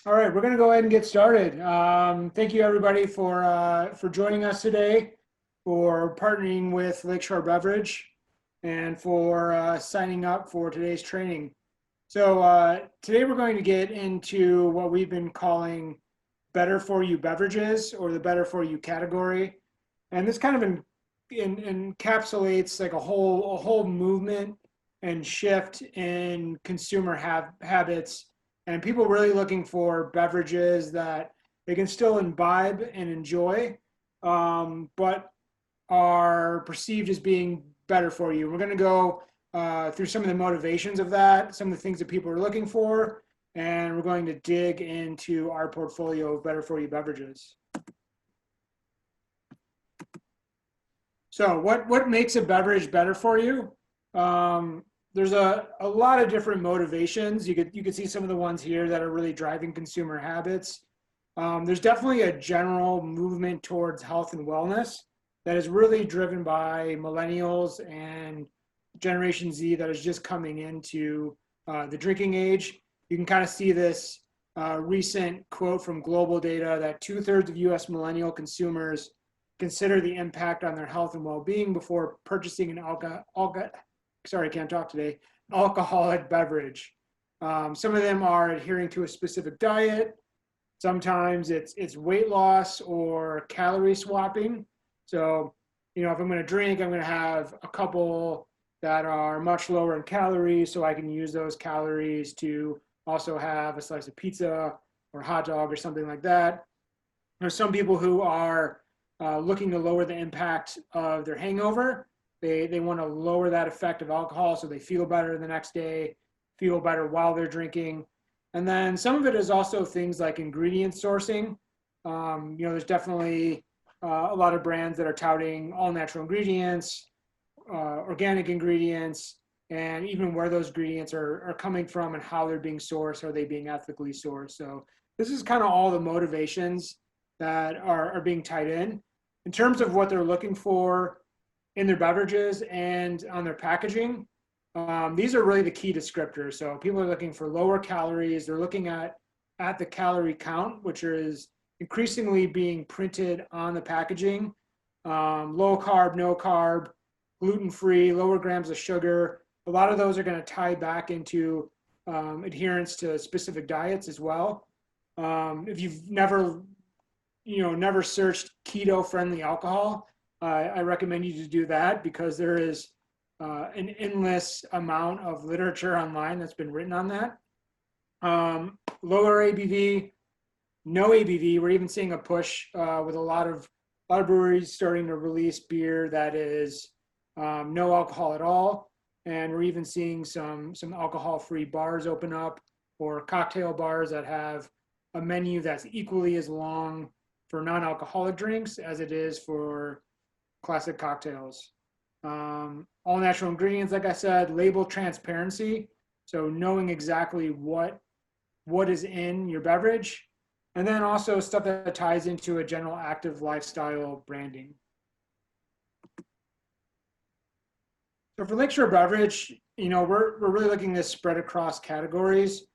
All right, we're going to go ahead and get started. Thank you, everybody, for joining us today, for partnering with Lakeshore Beverage, and for signing up for today's training. So today we're going to get into what we've been calling Better For You Beverages, or the Better For You category, and this kind of encapsulates like a whole movement and shift in consumer habits, and people really looking for beverages that they can still imbibe and enjoy, but are perceived as being better for you. We're going to go through some of the motivations of that, some of the things that people are looking for, and we're going to dig into our portfolio of better for you beverages. So what makes a beverage better for you? There's a lot of different motivations. You could see some of the ones here that are really driving consumer habits. There's definitely a general movement towards health and wellness that is really driven by millennials and Generation Z that is just coming into the drinking age. You can kind of see this recent quote from Global Data that 2/3 of US millennial consumers consider the impact on their health and well-being before purchasing an alcoholic beverage. Some of them are adhering to a specific diet. Sometimes it's weight loss or calorie swapping. So, if I'm going to drink, I'm going to have a couple that are much lower in calories, so I can use those calories to also have a slice of pizza or hot dog or something like that. There's some people who are looking to lower the impact of their hangover. They want to lower that effect of alcohol so they feel better the next day, feel better while they're drinking. And then some of it is also things like ingredient sourcing. There's definitely a lot of brands that are touting all natural ingredients, organic ingredients, and even where those ingredients are coming from and how they're being sourced. Are they being ethically sourced? So this is kind of all the motivations that are being tied in terms of what they're looking for in their beverages and on their packaging. These are really the key descriptors. So people are looking for lower calories. They're looking at the calorie count, which is increasingly being printed on the packaging. Low carb, no carb, gluten-free, lower grams of sugar. A lot of those are going to tie back into adherence to specific diets as well. If you've never searched keto-friendly alcohol, I recommend you to do that, because there is an endless amount of literature online that's been written on that. Lower ABV, no ABV. We're even seeing a push with a lot of breweries starting to release beer that is no alcohol at all. And we're even seeing some alcohol-free bars open up, or cocktail bars that have a menu that's equally as long for non-alcoholic drinks as it is for classic cocktails. All natural ingredients, like I said, label transparency, so knowing exactly what is in your beverage, and then also stuff that ties into a general active lifestyle branding. So for Lakeshore Beverage, we're really looking to spread across categories.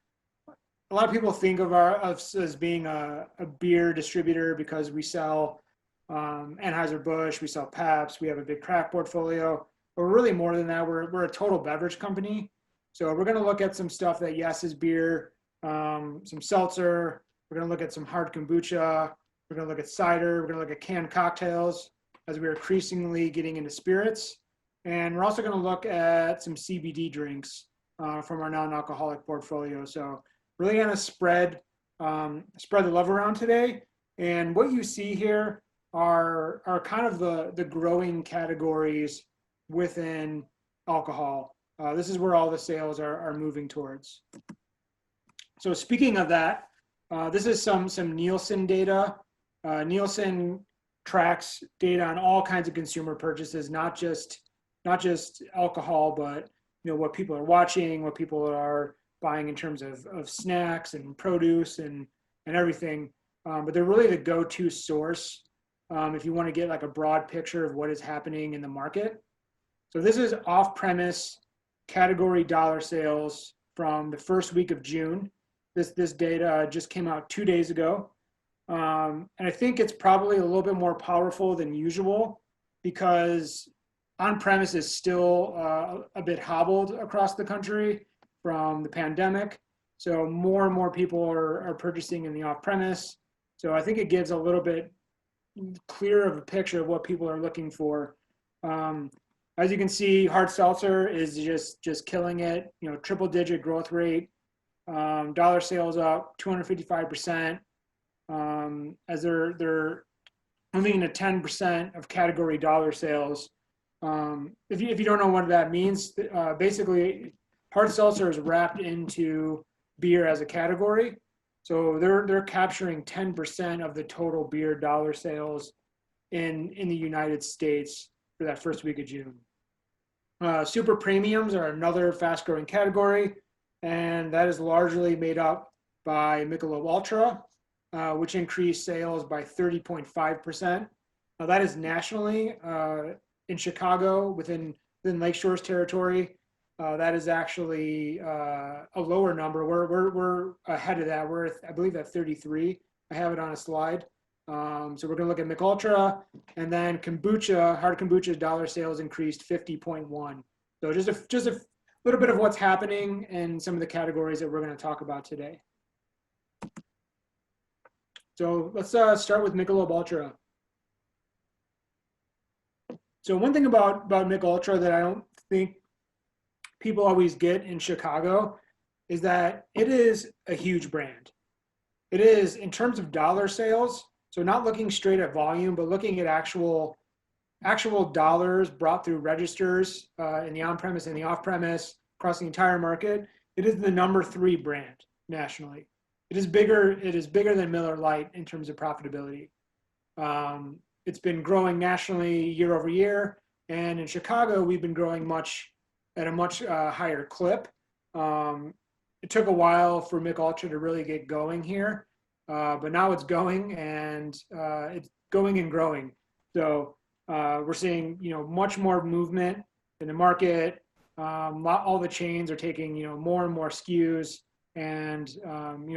A lot of people think of us as being a beer distributor because we sell Anheuser-Busch, we sell Pabst, we have a big craft portfolio, but we're really more than that. We're a total beverage company. So we're going to look at some stuff that, yes, is beer, some seltzer. We're going to look at some hard kombucha. We're going to look at cider. We're going to look at canned cocktails as we're increasingly getting into spirits. And we're also going to look at some CBD drinks from our non-alcoholic portfolio. So really going to spread the love around today. And what you see here are kind of the growing categories within alcohol. This is where all the sales are moving towards. So speaking of that, this is some Nielsen data. Nielsen tracks data on all kinds of consumer purchases, not just alcohol, but what people are watching, what people are buying in terms of snacks and produce and everything. But they're really the go-to source if you want to get like a broad picture of what is happening in the market. So this is off-premise category dollar sales from the first week of June. This data just came out 2 days ago. And I think it's probably a little bit more powerful than usual because on-premise is still a bit hobbled across the country from the pandemic. So more and more people are purchasing in the off-premise. So I think it gives a little bit clearer of a picture of what people are looking for. As you can see, hard seltzer is just killing it. You know, triple-digit growth rate. Dollar sales up 255%. As they're moving to 10% of category dollar sales. If you don't know what that means, basically hard seltzer is wrapped into beer as a category. So they're capturing 10% of the total beer dollar sales in the United States for that first week of June. Super premiums are another fast growing category, and that is largely made up by Michelob Ultra, which increased sales by 30.5%. Now that is nationally. In Chicago, within Lakeshore's territory, that is actually a lower number. We're ahead of that. We're, I believe, at 33. I have it on a slide. So we're going to look at Mich Ultra, and then kombucha. Hard kombucha dollar sales increased 50.1. So just a little bit of what's happening in some of the categories that we're going to talk about today. So let's start with Michelob Ultra. So one thing about Mich Ultra that I don't think people always get in Chicago is that it is a huge brand. It is, in terms of dollar sales, so not looking straight at volume, but looking at actual dollars brought through registers in the on-premise and the off-premise across the entire market. It is the #3 brand nationally. It is bigger than Miller Lite in terms of profitability. It's been growing nationally year over year, and in Chicago, we've been growing at a much higher clip. It took a while for Mich Ultra to really get going here, but now it's going, and it's going and growing. So we're seeing, much more movement in the market. All the chains are taking, more and more SKUs, and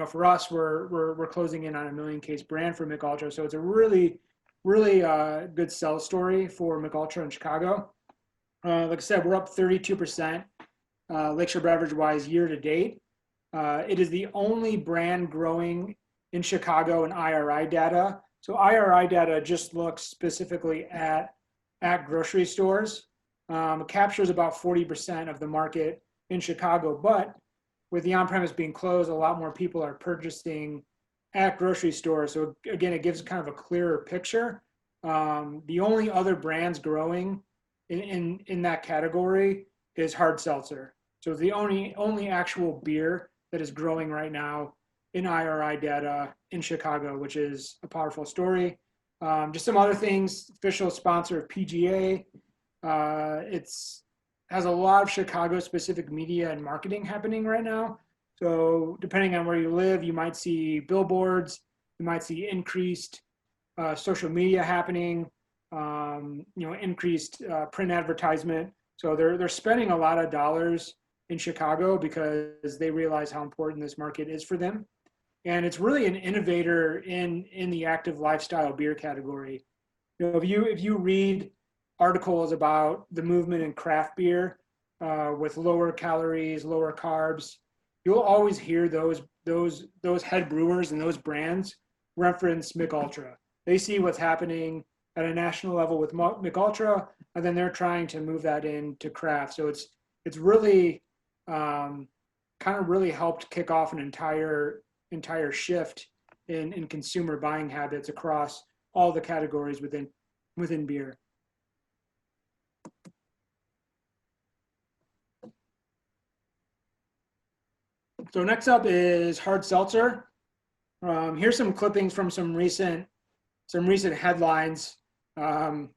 for us, we're closing in on a 1 million case brand for Mich Ultra. So it's a really good sell story for Mich Ultra in Chicago. Like I said, we're up 32% Lakeshore Beverage wise year to date. It is the only brand growing in Chicago in IRI data. So IRI data just looks specifically at grocery stores. It captures about 40% of the market in Chicago, but with the on-premise being closed, a lot more people are purchasing at grocery stores. So again, it gives kind of a clearer picture. The only other brands growing in that category is hard seltzer. So the only actual beer that is growing right now in IRI data in Chicago, which is a powerful story. Just some other things, official sponsor of PGA. It's has a lot of Chicago specific media and marketing happening right now. So depending on where you live, you might see billboards, you might see increased social media happening, increased print advertisement. So they're spending a lot of dollars in Chicago because they realize how important this market is for them. And it's really an innovator in the active lifestyle beer category. If you read articles about the movement in craft beer with lower calories, lower carbs, you'll always hear those head brewers and those brands reference Mich Ultra. They see what's happening at a national level with Mich Ultra, and then they're trying to move that into craft. So it's really kind of really helped kick off an entire shift in consumer buying habits across all the categories within beer. So next up is hard seltzer. Here's some clippings from some recent headlines. I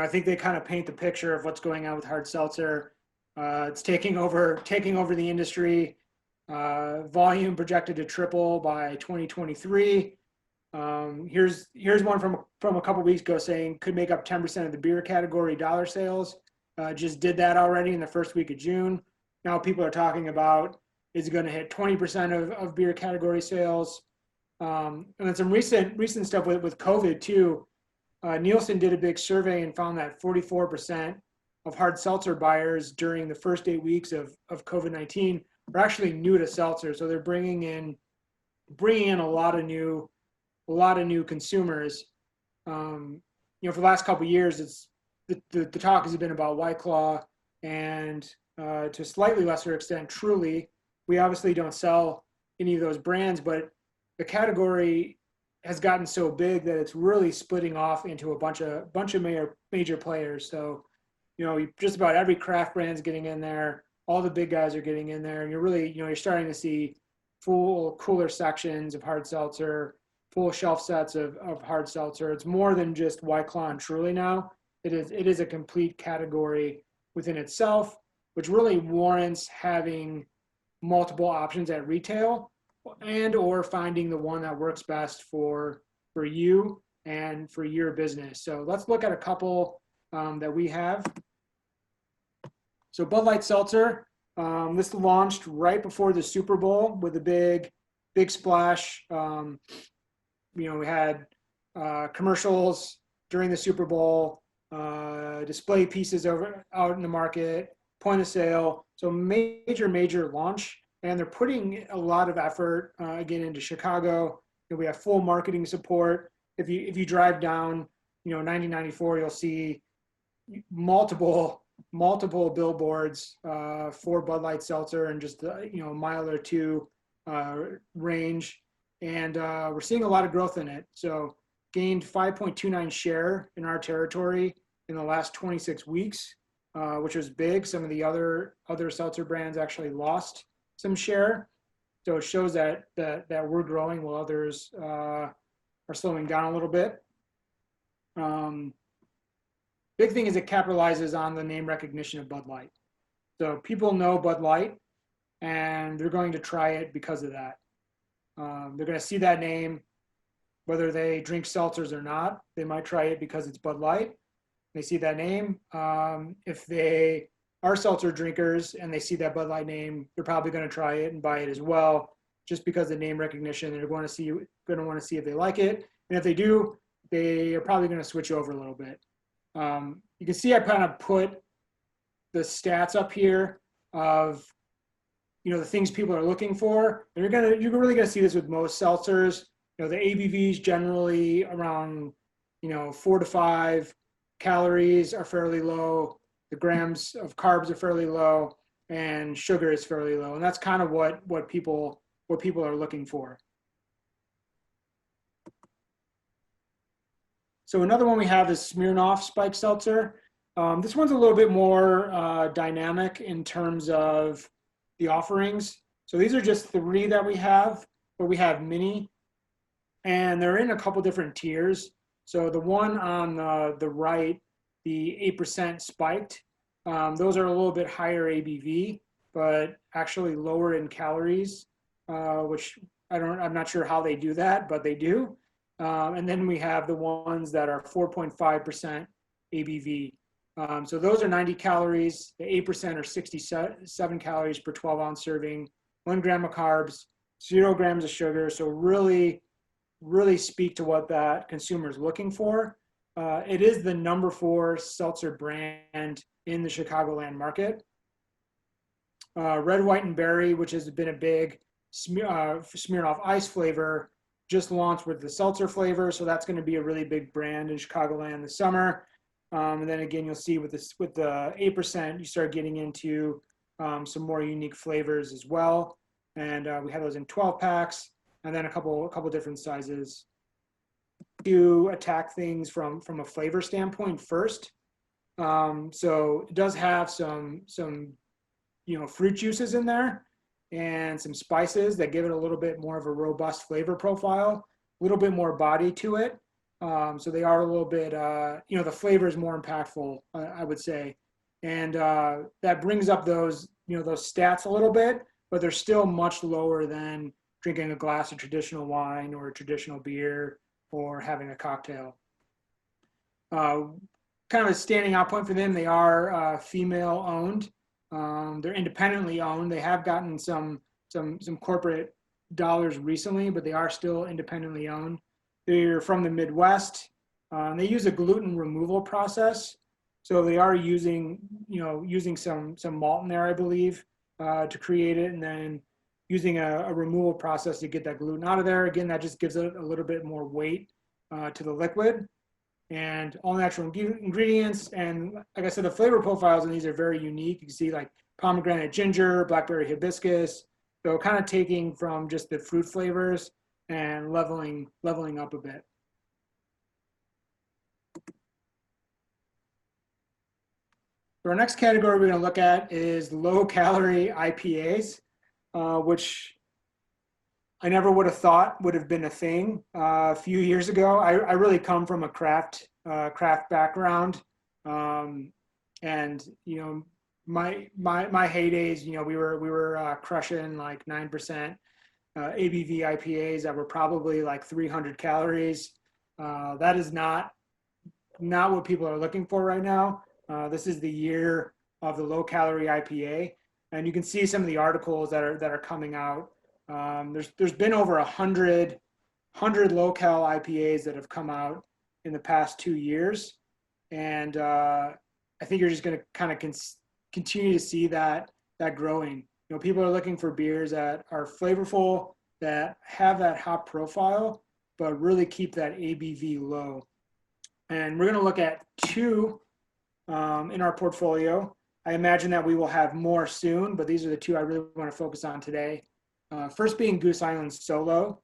think they kind of paint the picture of what's going on with hard seltzer. It's taking over the industry. Volume projected to triple by 2023. Here's one from a couple weeks ago saying could make up 10% of the beer category dollar sales. Just did that already in the first week of June. Now people are talking about is going to hit 20% of beer category sales. And then some recent stuff with COVID too. Nielsen did a big survey and found that 44% of hard seltzer buyers during the first 8 weeks of COVID-19 are actually new to seltzer. So they're bringing in a lot of new consumers. For the last couple of years, it's the talk has been about White Claw and to a slightly lesser extent, Truly. We obviously don't sell any of those brands, but the category has gotten so big that it's really splitting off into a bunch of major players. So, just about every craft brand's getting in there. All the big guys are getting in there, and you're really, you're starting to see full cooler sections of hard seltzer, full shelf sets of hard seltzer. It's more than just White Claw and Truly now. It is a complete category within itself, which really warrants having multiple options at retail and or finding the one that works best for you and for your business. So let's look at a couple that we have. So Bud Light Seltzer, this launched right before the Super Bowl with a big splash. We had commercials during the Super Bowl, display pieces out in the market, point of sale. So major launch, and they're putting a lot of effort again into Chicago. We have full marketing support. If you drive down, 9094, you'll see multiple billboards for Bud Light Seltzer and just a mile or two range, and we're seeing a lot of growth in it. So gained 5.29 share in our territory in the last 26 weeks, which was big. Some of the other seltzer brands actually lost some share. So it shows that we're growing while others are slowing down a little bit. Big thing is it capitalizes on the name recognition of Bud Light. So people know Bud Light, and they're going to try it because of that. They're going to see that name, whether they drink seltzers or not. They might try it because it's Bud Light. They see that name. If they are seltzer drinkers and they see that Bud Light name, they're probably going to try it and buy it as well, just because of name recognition. They're going to want to see if they like it, and if they do, they are probably going to switch over a little bit. You can see I kind of put the stats up here of the things people are looking for. And you're really gonna see this with most seltzers. The ABVs generally around 4 to 5. Calories are fairly low. The grams of carbs are fairly low, and sugar is fairly low. And that's kind of what people are looking for. So another one we have is Smirnoff Spiked Seltzer. This one's a little bit more dynamic in terms of the offerings. So these are just 3 that we have, but we have mini, and they're in a couple different tiers. So the one on the right, the 8% spiked, those are a little bit higher ABV, but actually lower in calories, which I'm not sure how they do that, but they do. And then we have the ones that are 4.5% ABV. So those are 90 calories. The 8% are 67 calories per 12-ounce serving, 1 gram of carbs, 0 grams of sugar. So really speak to what that consumer is looking for. It is the number 4 seltzer brand in the Chicagoland market. Red, White, and Berry, which has been a big Smirnoff Ice flavor, just launched with the seltzer flavor. So that's going to be a really big brand in Chicagoland this summer. And then again, you'll see with the 8%, you start getting into some more unique flavors as well. And we have those in 12 packs, and then a couple different sizes. To attack things from a flavor standpoint first. So it does have some fruit juices in there and some spices that give it a little bit more of a robust flavor profile, a little bit more body to it. So they are a little bit, the flavor is more impactful, I would say. And that brings up those stats a little bit, but they're still much lower than drinking a glass of traditional wine or a traditional beer or having a cocktail. Kind of a standing out point for them, they are female owned. They're independently owned. They have gotten some some corporate dollars recently, but they are still independently owned. They're from the Midwest. They use a gluten removal process. So they are using some malt in there, I believe, to create it, and then using a removal process to get that gluten out of there. Again, that just gives it a little bit more weight to the liquid. And all natural ingredients. And like I said, the flavor profiles in these are very unique. You can see like pomegranate ginger, blackberry hibiscus. So kind of taking from just the fruit flavors and leveling up a bit. So our next category we're going to look at is low-calorie IPAs, which I never would have thought would have been a thing a few years ago. I really come from a craft background, and my heydays, we were crushing like 9% ABV IPAs that were probably like 300 calories. That is not what people are looking for right now. This is the year of the low-calorie IPA, and you can see some of the articles that are coming out. There's been over 100 low-cal IPAs that have come out in the past 2 years, and I think you're just going to kind of continue to see that growing. People are looking for beers that are flavorful, that have that hop profile, but really keep that ABV low. And we're going to look at two in our portfolio. I imagine that we will have more soon, but these are the two I really want to focus on today. First being Goose Island Solo.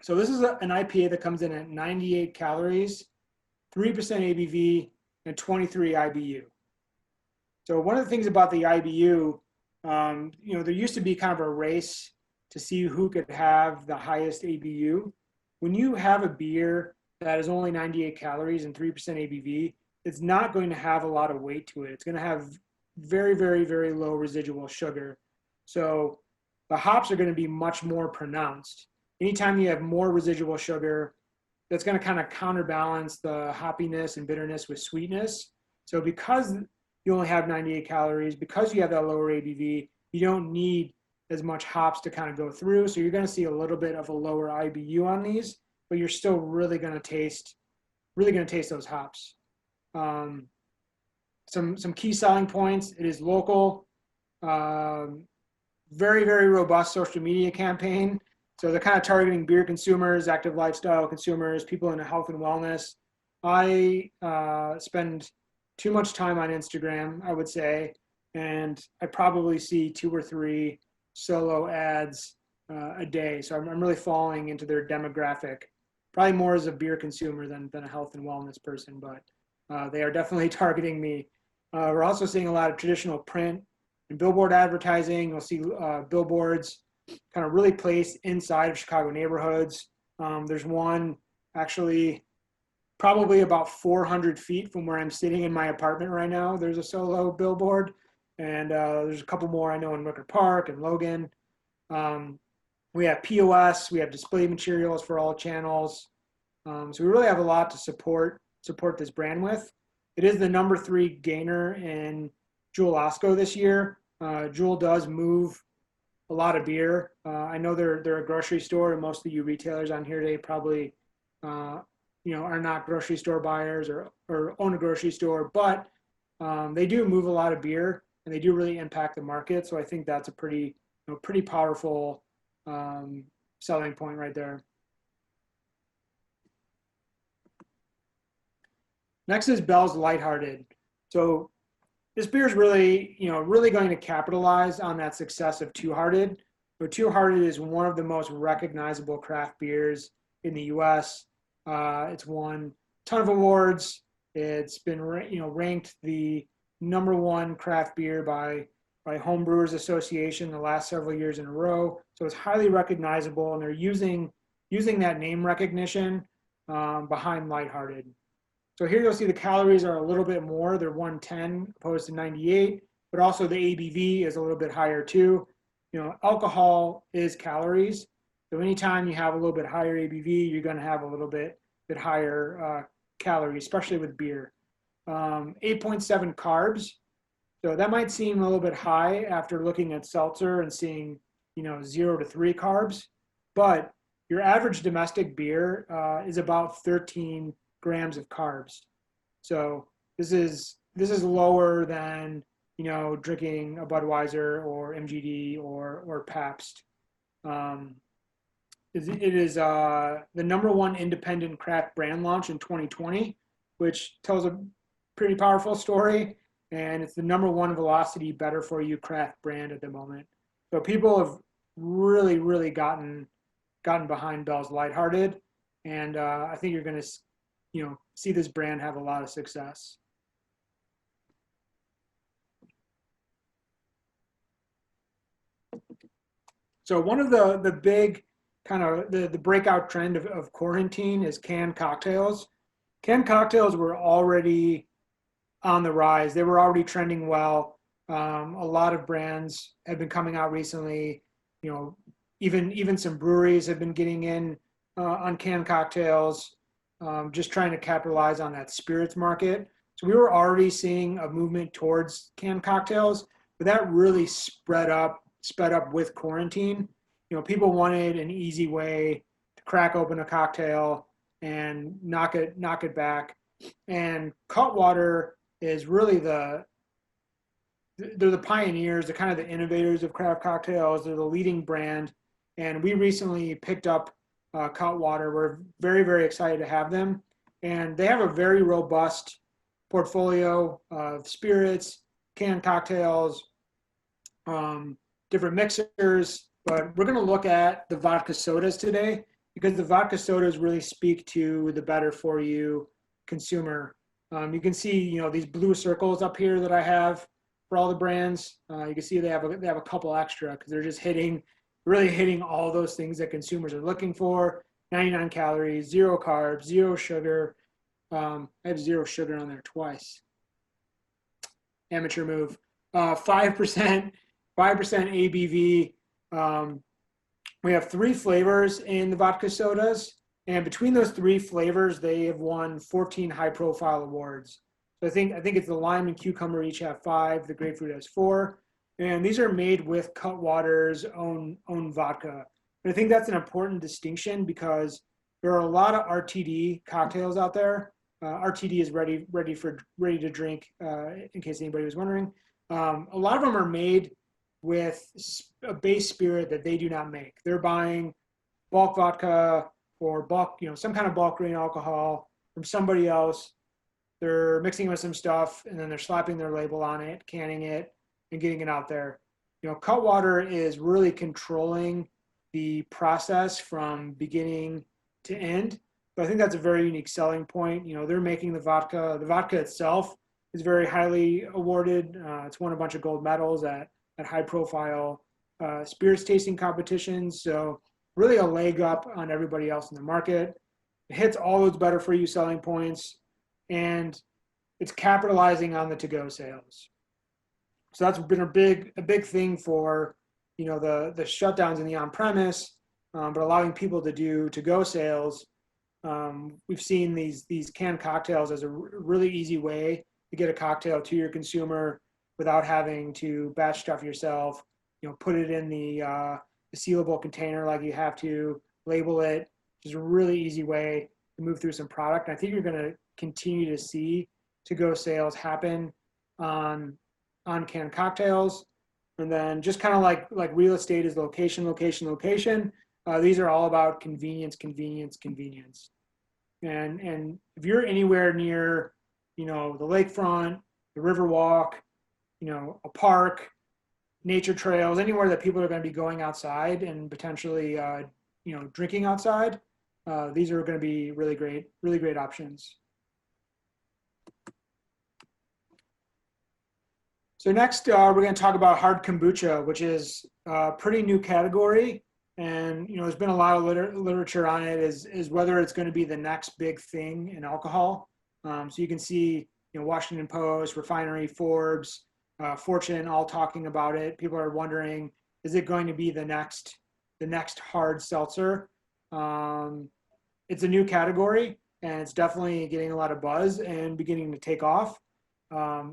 So this is an IPA that comes in at 98 calories, 3% ABV, and 23 IBU. So one of the things about the IBU, there used to be kind of a race to see who could have the highest ABU. When you have a beer that is only 98 calories and 3% ABV, it's not going to have a lot of weight to it. It's going to have very, very, very low residual sugar. So the hops are going to be much more pronounced. Anytime you have more residual sugar, that's going to kind of counterbalance the hoppiness and bitterness with sweetness. So because you only have 98 calories, because you have that lower ABV, you don't need as much hops to kind of go through. So you're going to see a little bit of a lower IBU on these, but you're still really going to taste those hops. Some key selling points: it is local, very, very robust social media campaign. So they're kind of targeting beer consumers, active lifestyle consumers, people in health and wellness. I spend too much time on Instagram, I would say, and I probably see 2 or 3 solo ads a day. So I'm really falling into their demographic, probably more as a beer consumer than a health and wellness person, but they are definitely targeting me. We're also seeing a lot of traditional print and billboard advertising. You'll see billboards kind of really placed inside of Chicago neighborhoods. There's one actually probably about 400 feet from where I'm sitting in my apartment right now. There's a solo billboard, and there's a couple more I know in Wicker Park and Logan. We have POS, we have display materials for all channels. So we really have a lot to support this brand with. It is the number 3 gainer in Jewel Osco this year. Jewel does move a lot of beer. I know they're a grocery store, and most of you retailers on here today probably are not grocery store buyers or own a grocery store, but they do move a lot of beer, and they do really impact the market. So I think that's a pretty powerful selling point right there. Next is Bell's Lighthearted. So this beer is really going to capitalize on that success of Two Hearted. So Two Hearted is one of the most recognizable craft beers in the U.S. It's won a ton of awards. It's been ranked the number 1 craft beer by Home Brewers Association the last several years in a row. So it's highly recognizable, and they're using that name recognition behind Lighthearted. So here you'll see the calories are a little bit more. They're 110 opposed to 98, but also the ABV is a little bit higher too. Alcohol is calories. So anytime you have a little bit higher ABV, you're going to have a little bit higher calories, especially with beer. 8.7 carbs. So that might seem a little bit high after looking at seltzer and seeing, 0 to 3 carbs, but your average domestic beer is about 13 grams of carbs. So this is lower than drinking a Budweiser or MGD or Pabst. It is the #1 independent craft brand launch in 2020, which tells a pretty powerful story. And it's the #1 velocity better for you craft brand at the moment. So people have really, really gotten behind Bell's Lighthearted, and I think you're going to, see this brand have a lot of success. So one of the big kind of the breakout trend of quarantine is canned cocktails. Canned cocktails were already on the rise. They were already trending well. A lot of brands have been coming out recently. Even some breweries have been getting in on canned cocktails, just trying to capitalize on that spirits market. So we were already seeing a movement towards canned cocktails, but that really sped up with quarantine. People wanted an easy way to crack open a cocktail and knock it back. And Cutwater is really they're the pioneers, they're kind of the innovators of craft cocktails. They're the leading brand. And we recently picked up Cutwater. We're very, very excited to have them. And they have a very robust portfolio of spirits, canned cocktails, different mixers. But we're going to look at the vodka sodas today because the vodka sodas really speak to the better for you consumer. You can see, these blue circles up here that I have for all the brands. You can see they have a couple extra because they're just really hitting all those things that consumers are looking for. 99 calories, 0 carbs, 0 sugar. I have 0 sugar on there twice. Amateur move. 5% ABV. We have 3 flavors in the vodka sodas, and between those 3 flavors, they have won 14 high-profile awards. So I think it's the lime and cucumber each have 5, the grapefruit has 4, and these are made with Cutwater's own vodka. And I think that's an important distinction because there are a lot of RTD cocktails out there. RTD is ready to drink, in case anybody was wondering. A lot of them are made with a base spirit that they do not make. They're buying bulk vodka or bulk, some kind of bulk grain alcohol from somebody else. They're mixing it with some stuff, and then they're slapping their label on it, canning it, and getting it out there. Cutwater is really controlling the process from beginning to end. But I think that's a very unique selling point. They're making the vodka. The vodka itself is very highly awarded. It's won a bunch of gold medals at high-profile spirits tasting competitions. So really a leg up on everybody else in the market. It hits all those better for you selling points, and it's capitalizing on the to-go sales. So that's been a big thing for the shutdowns in the on-premise, but allowing people to do to-go sales. We've seen these canned cocktails as a really easy way to get a cocktail to your consumer without having to batch stuff yourself. Put it in the sealable container like you have to, label it. It's a really easy way to move through some product. And I think you're going to continue to see to-go sales happen on canned cocktails. And then just kind of like real estate is location. These are all about convenience. And if you're anywhere near, the lakefront, the Riverwalk, a park, nature trails, anywhere that people are going to be going outside and potentially, drinking outside, these are going to be really great options. So next, we're going to talk about hard kombucha, which is a pretty new category. And, there's been a lot of literature on it is whether it's going to be the next big thing in alcohol. So you can see, Washington Post, Refinery, Forbes, Fortune, all talking about it. People are wondering, is it going to be the next hard seltzer? It's a new category, and it's definitely getting a lot of buzz and beginning to take off.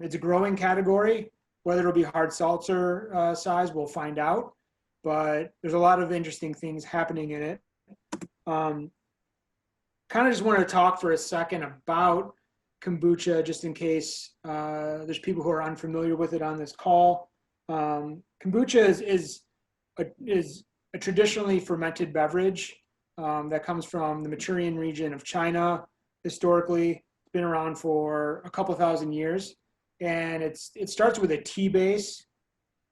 It's a growing category. Whether it'll be hard seltzer size, we'll find out. but there's a lot of interesting things happening in it. Kind of just want to talk for a second about kombucha, just in case there's people who are unfamiliar with it on this call. Kombucha is a traditionally fermented beverage that comes from the Manchurian region of China. Historically, it's been around for a couple thousand years, and it starts with a tea base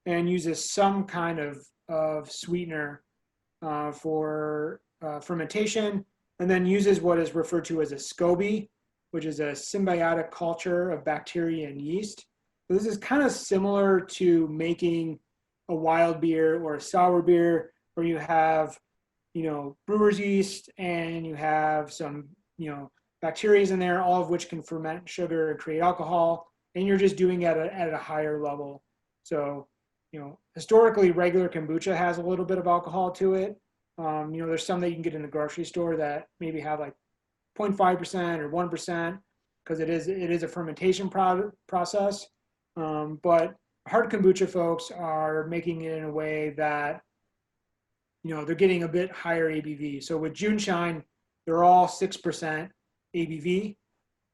and uses some kind of sweetener for fermentation, and then uses what is referred to as a SCOBY, which is a symbiotic culture of bacteria and yeast. So this is kind of similar to making a wild beer or a sour beer, where you have, brewer's yeast and you have some, bacteria in there, all of which can ferment sugar and create alcohol, and you're just doing it at a higher level. So, historically, regular kombucha has a little bit of alcohol to it. There's some that you can get in the grocery store that maybe have like 0.5% or 1%, because it is a fermentation process. But hard kombucha folks are making it in a way that, they're getting a bit higher ABV. So with JUNESHINE, they're all 6% ABV,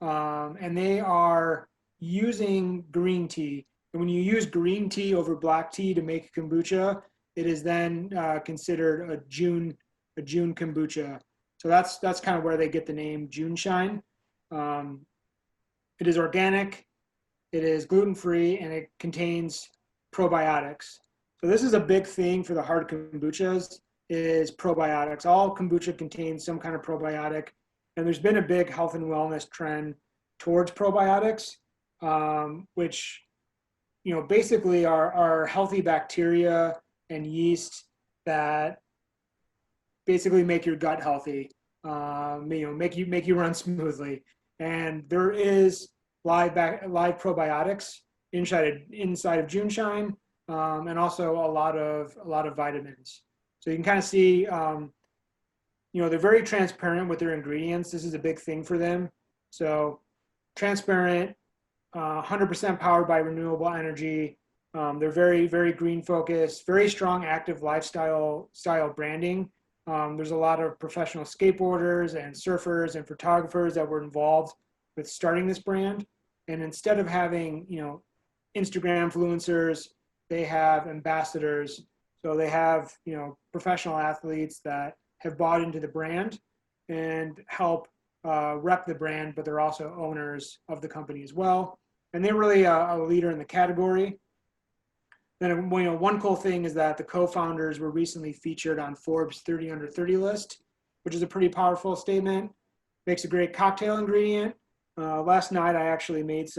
and they are using green tea. And when you use green tea over black tea to make kombucha, it is then considered a June kombucha. So that's kind of where they get the name JUNESHINE. It is organic, it is gluten-free, and it contains probiotics. So this is a big thing for the hard kombuchas, is probiotics. All kombucha contains some kind of probiotic, and there's been a big health and wellness trend towards probiotics, which basically are healthy bacteria and yeast that basically make your gut healthy, make you run smoothly. And there is live probiotics inside of JUNESHINE, and also a lot of vitamins. So you can kind of see, they're very transparent with their ingredients. This is a big thing for them. So transparent, 100% powered by renewable energy. They're very, very green focused, very strong active lifestyle branding. There's a lot of professional skateboarders and surfers and photographers that were involved with starting this brand. And instead of having, Instagram influencers, they have ambassadors. So they have, professional athletes that have bought into the brand and help rep the brand, but they're also owners of the company as well. And they're really a leader in the category. Then, one cool thing is that the co-founders were recently featured on Forbes 30 Under 30 list, which is a pretty powerful statement. Makes a great cocktail ingredient. Last night, I actually made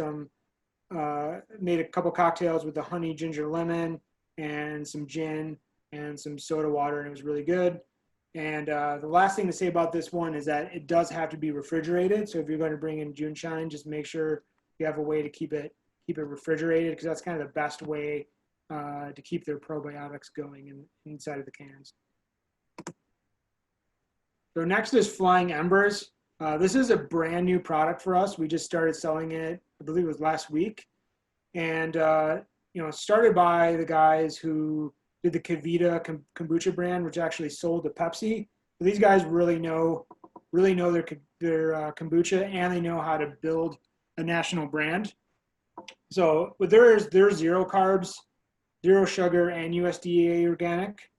a couple cocktails with the honey, ginger, lemon, and some gin and some soda water, and it was really good. And the last thing to say about this one is that it does have to be refrigerated. So if you're going to bring in JUNESHINE, just make sure you have a way to keep it refrigerated, because that's kind of the best way to keep their probiotics going inside of the cans. So next is Flying Embers. This is a brand new product for us. We just started selling it, I believe it was last week. And, started by the guys who did the KOMBUCHA kombucha brand, which actually sold to Pepsi. So these guys really know their kombucha, and they know how to build a national brand. So with theirs, they're 0 carbs, 0 sugar, and USDA organic.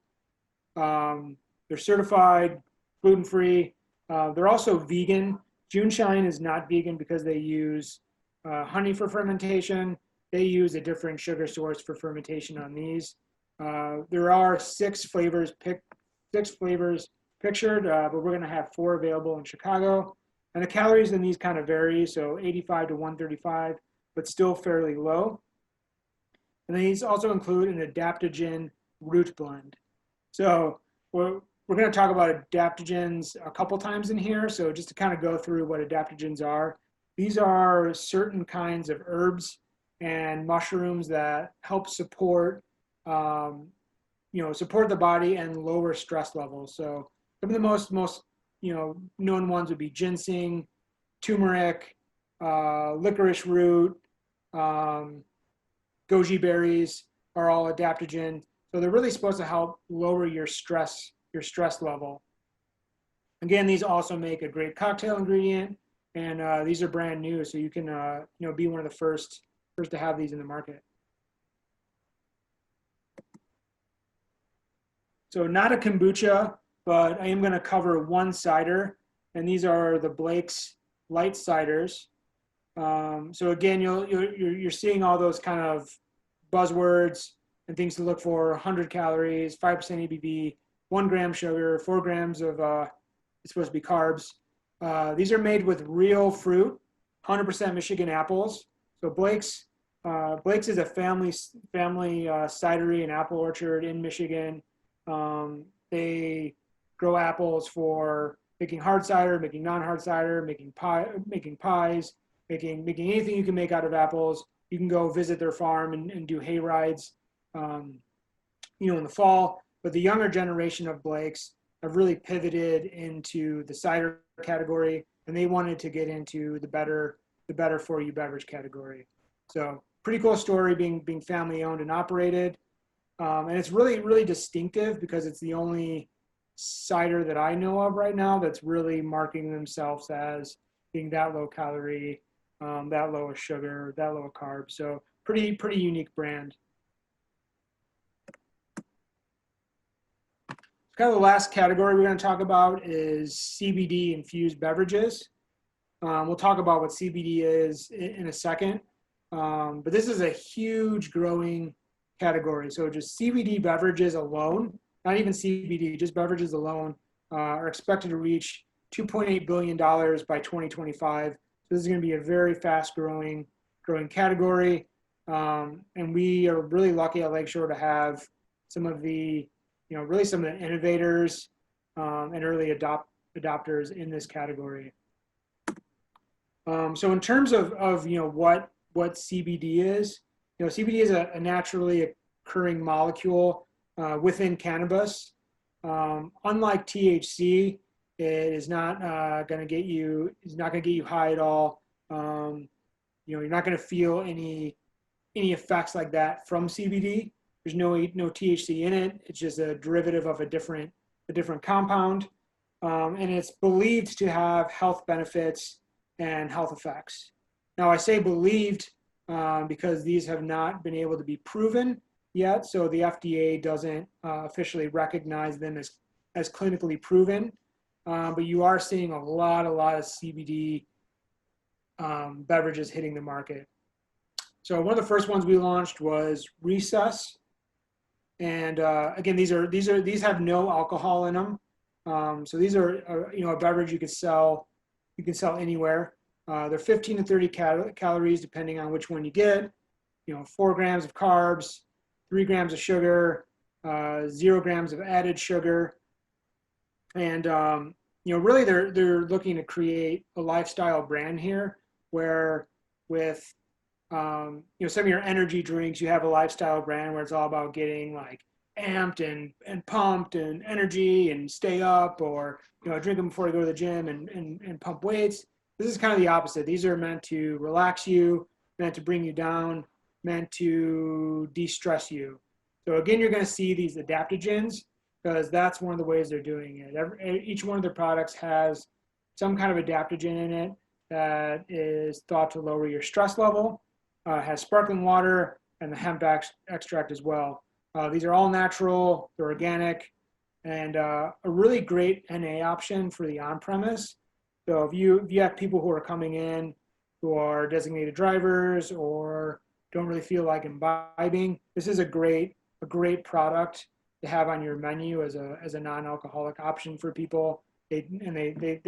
They're certified gluten-free. They're also vegan. JUNESHINE is not vegan because they use honey for fermentation. They use a different sugar source for fermentation on these. There are 6 flavors pictured, but we're going to have 4 available in Chicago. And the calories in these kind of vary, so 85 to 135, but still fairly low. And these also include an adaptogen root blend. So we're going to talk about adaptogens a couple times in here. So just to kind of go through what adaptogens are, these are certain kinds of herbs and mushrooms that help support, support the body and lower stress levels. So some of the most known ones would be ginseng, turmeric, licorice root, goji berries are all adaptogen. So they're really supposed to help lower your stress level. Again, these also make a great cocktail ingredient, and these are brand new, so you can be one of the first to have these in the market. So not a kombucha, but I am going to cover one cider, and these are the Blake's LITE ciders. So again, you're seeing all those kind of buzzwords and things to look for: 100 calories, 5% ABV, 1 gram sugar, 4 grams of it's supposed to be carbs. These are made with real fruit, 100% Michigan apples. So Blake's is a family cidery and apple orchard in Michigan. They grow apples for making hard cider, making non-hard cider, making pies, making anything you can make out of apples. You can go visit their farm and do hay rides, in the fall. But the younger generation of Blake's have really pivoted into the cider category, and they wanted to get into the better For You beverage category. So pretty cool story, being family owned and operated. And it's really, really distinctive because it's the only cider that I know of right now that's really marking themselves as being that low calorie, that low of sugar, that low of carbs. So pretty unique brand. Kind of the last category we're going to talk about is CBD-infused beverages. We'll talk about what CBD is in a second. But this is a huge growing category. So just CBD beverages alone, not even CBD, just beverages alone, are expected to reach $2.8 billion by 2025. So this is going to be a very fast growing category. And we are really lucky at Lakeshore to have some of the, really some of the innovators and early adopters in this category. So in terms of what CBD is, CBD is a naturally occurring molecule within cannabis. Unlike THC, it is not going to get you high at all. You're not going to feel any effects like that from CBD. There's no THC in it. It's just a derivative of a different compound, and it's believed to have health benefits and health effects. Now, I say believed because these have not been able to be proven yet, so the FDA doesn't officially recognize them as clinically proven. But you are seeing a lot of CBD beverages hitting the market. So one of the first ones we launched was Recess, and again, these have no alcohol in them. So these are a beverage you can sell anywhere. They're 15 to 30 calories depending on which one you get. 4 grams of carbs, 3 grams of sugar, 0 grams of added sugar, and really they're looking to create a lifestyle brand here, where with some of your energy drinks, you have a lifestyle brand where it's all about getting like amped and pumped and energy and stay up, or drink them before you go to the gym and pump weights. This is kind of the opposite. These are meant to relax you, meant to bring you down, meant to de-stress you. So again, you're going to see these adaptogens because that's one of the ways they're doing it. Each one of their products has some kind of adaptogen in it that is thought to lower your stress level. Has sparkling water and the hemp extract as well. These are all natural, they're organic, and a really great NA option for the on-premise. So if you have people who are coming in who are designated drivers or don't really feel like imbibing, this is a great product to have on your menu as a non-alcoholic option for people. They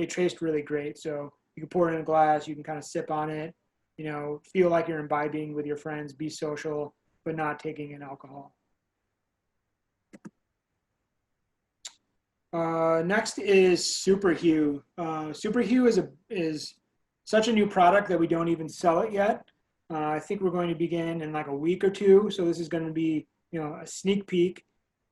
taste really great. So you can pour it in a glass, you can kind of sip on it, feel like you're imbibing with your friends, be social, but not taking in alcohol. Next is SUPERHUE. SUPERHUE is such a new product that we don't even sell it yet. I think we're going to begin in like a week or two. So this is going to be, a sneak peek.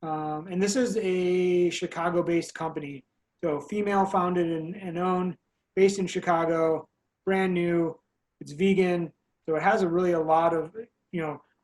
And this is a Chicago-based company. So female founded and owned, based in Chicago, brand new. It's vegan. So it has a lot of,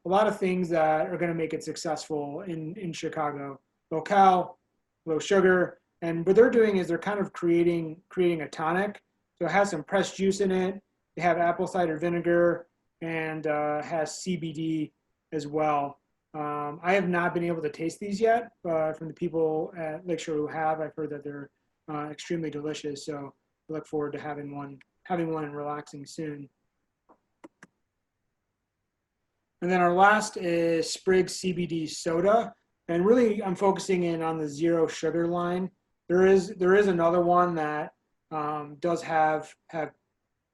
a lot of things that are going to make it successful in Chicago. Low cal, low sugar, and what they're doing is they're kind of creating a tonic. So it has some pressed juice in it. They have apple cider vinegar and has CBD as well. I have not been able to taste these yet, but from the people at Lakeshore who have, I've heard that they're extremely delicious. So I look forward to having one and relaxing soon. And then our last is SPRIG CBD soda. And really, I'm focusing in on the zero sugar line. There is another one that does have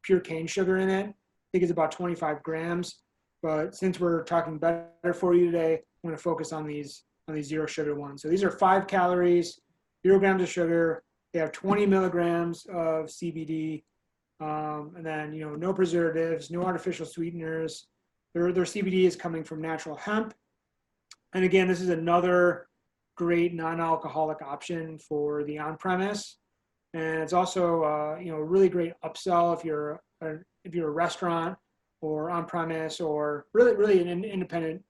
pure cane sugar in it. I think it's about 25 grams. But since we're talking better for you today, I'm going to focus on these zero sugar ones. So these are 5 calories, 0 grams of sugar. They have 20 milligrams of CBD, and then no preservatives, no artificial sweeteners. Their CBD is coming from natural hemp. And again, this is another great non-alcoholic option for the on-premise. And it's also a really great upsell if you're a restaurant or on-premise, or really an independent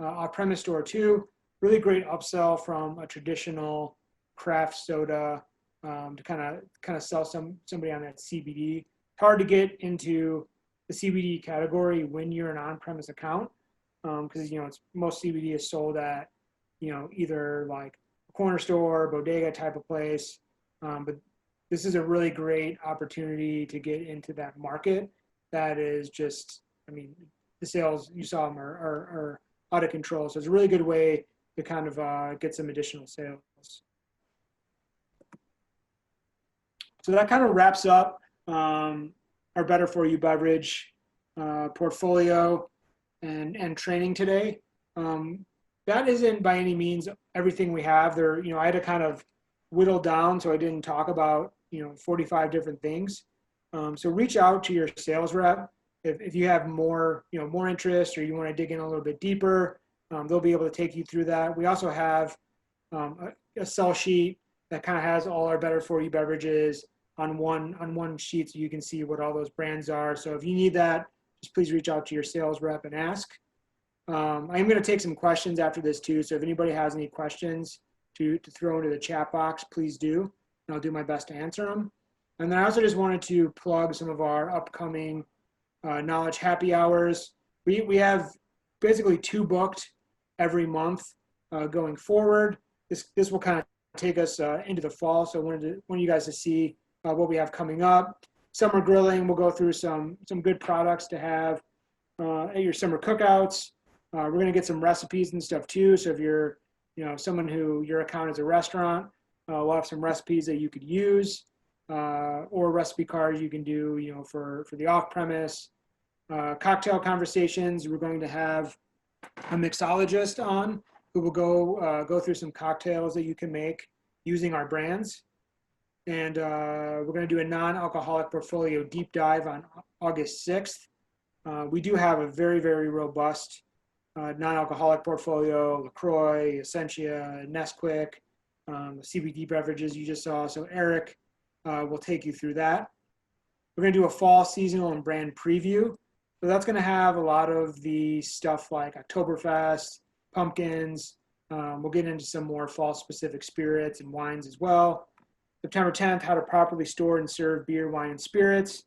off-premise store too. Really great upsell from a traditional craft soda to kind of sell somebody on that CBD. It's hard to get into the CBD category when you're an on-premise account because most CBD is sold at either like a corner store, bodega type of place. But this is a really great opportunity to get into that market. That is just, the sales, you saw them are out of control. So it's a really good way to kind of get some additional sales. So that kind of wraps up our Better For You beverage portfolio and training today. That isn't by any means everything we have there. I had to kind of whittle down so I didn't talk about 45 different things. So reach out to your sales rep if you have more interest or you want to dig in a little bit deeper. They'll be able to take you through that. We also have a sell sheet that kind of has all our Better For You beverages on one sheet, so you can see what all those brands are. So if you need that, just please reach out to your sales rep and ask. I'm going to take some questions after this too. So if anybody has any questions to throw into the chat box, please do, and I'll do my best to answer them. And then I also just wanted to plug some of our upcoming knowledge happy hours. We have basically 2 booked every month going forward. This will kind of take us into the fall. So I wanted you guys to see what we have coming up. Summer grilling, we'll go through some good products to have at your summer cookouts. We're going to get some recipes and stuff too. So if you're someone who your account is a restaurant, we'll have some recipes that you could use. Or recipe cards you can do, for the off-premise. Cocktail conversations, we're going to have a mixologist on who will go through some cocktails that you can make using our brands. And we're going to do a non-alcoholic portfolio deep dive on August 6th. We do have a very, very robust non-alcoholic portfolio: LaCroix, Essentia, Nesquik, the CBD beverages you just saw. So Eric we'll take you through that. We're going to do a fall seasonal and brand preview. So that's going to have a lot of the stuff like Oktoberfest, pumpkins. We'll get into some more fall specific spirits and wines as well. September 10th, how to properly store and serve beer, wine, and spirits.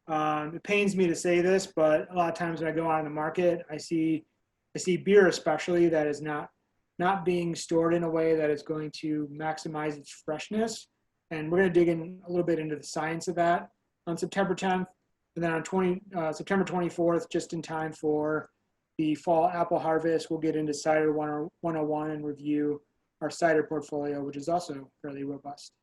It pains me to say this, but a lot of times when I go out in the market, I see beer especially that is not being stored in a way that is going to maximize its freshness. And we're going to dig in a little bit into the science of that on September 10th. And then on September 24th, just in time for the fall apple harvest, we'll get into Cider 101 and review our cider portfolio, which is also fairly robust.